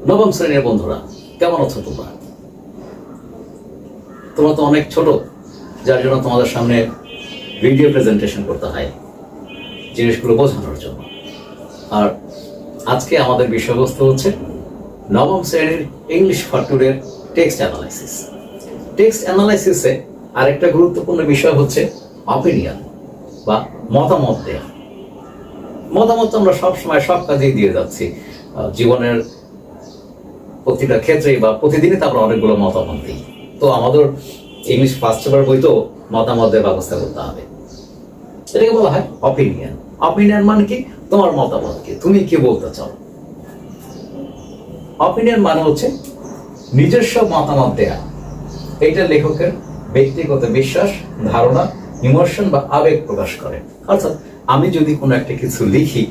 নবম শ্রেণীর বন্ধুরা, কেমন আছো তোমরা? তোমরা তো অনেক ছোট, যার জন্য তোমাদের সামনে ভিডিও প্রেজেন্টেশন করতে হয় জিনিসগুলো বোঝানোর জন্য। আর আজকে আমাদের বিষয়বস্তু হচ্ছে নবম শ্রেণীর ইংলিশ ফর টুডের টেক্সট অ্যানালাইসিস। টেক্সট অ্যানালাইসিসে আরেকটা গুরুত্বপূর্ণ বিষয় হচ্ছে অপিনিয়ন বা মতামত দেয়া। মতামত আমরা সবসময় সব কাজেই দিয়ে যাচ্ছি, জীবনের প্রতিটা ক্ষেত্রেই বা প্রতিদিনই তো আমরা অনেকগুলো মতামত দিই। তো আমাদের ইংলিশ ফার্স্ট পেপার বইতেও মতামতের ব্যবস্থা করতে হবে। এটাকে বলা হয় অপিনিয়ন। অপিনিয়ন মানে কি? তোমার মতামত কি, তুমি কি বলতে চাও। অপিনিয়ন মানে হচ্ছে নিজস্ব মতামত দেয়া। এইটা লেখকের ব্যক্তিগত বিশ্বাস, ধারণা, ইমোশন বা আবেগ প্রকাশ করে। অর্থাৎ আমি যদি কোনো একটা কিছু লিখি,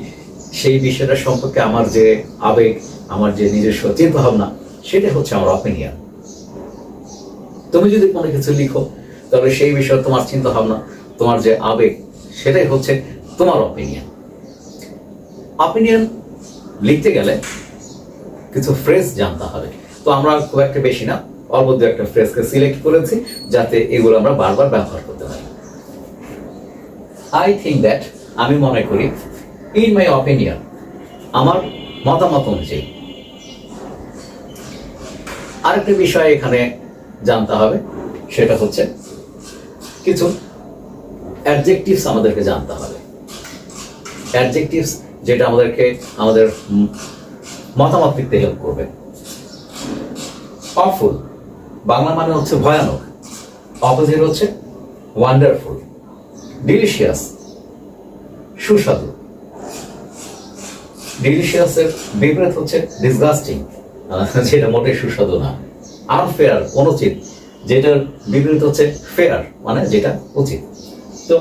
সেই বিষয়টা সম্পর্কে আমার যে আবেগ, আমার যে নিজস্ব চিন্তা ভাবনা, সেটা হচ্ছে আমার অপিনিয়ন। তুমি যদি কোনো কিছু লিখো, তাহলে সেই বিষয়ে তোমার চিন্তা ভাবনা, তোমার যে আবেগ, সেটাই হচ্ছে তোমার অপিনিয়ন। অপিনিয়ন লিখতে গেলে কিছু ফ্রেজ জানতে হবে। তো আমরা খুব একটা বেশি না, অল্প দু একটা ফ্রেজকে সিলেক্ট করেছি যাতে এগুলো আমরা বারবার ব্যবহার করতে পারি। আই থিঙ্ক দ্যাট, আমি মনে করি, ইন মাই অপিনিয়ন, আমার মতামত অনুযায়ী। আরেকটা বিষয় এখানে জানতে হবে, সেটা হচ্ছে কিছু অ্যাডজেক্টিভস আমাদেরকে জানতে হবে। অ্যাডজেক্টিভস যেটা আমাদেরকে আমাদের মতামত লিখতে হেল্প করবে। অফুল বাংলা মানে হচ্ছে ভয়ানক, অপোজিট হচ্ছে ওয়ান্ডারফুল। ডিলিশিয়াস সুস্বাদু, ডিলিশিয়াসের বিপরীত হচ্ছে ডিসগাস্টিং, যেটা মোটেই সুস্বাদু না। আনফেয়ার অনুচিত, যেটার বিপরীত হচ্ছে ফেয়ার, মানে যেটা উচিত। তো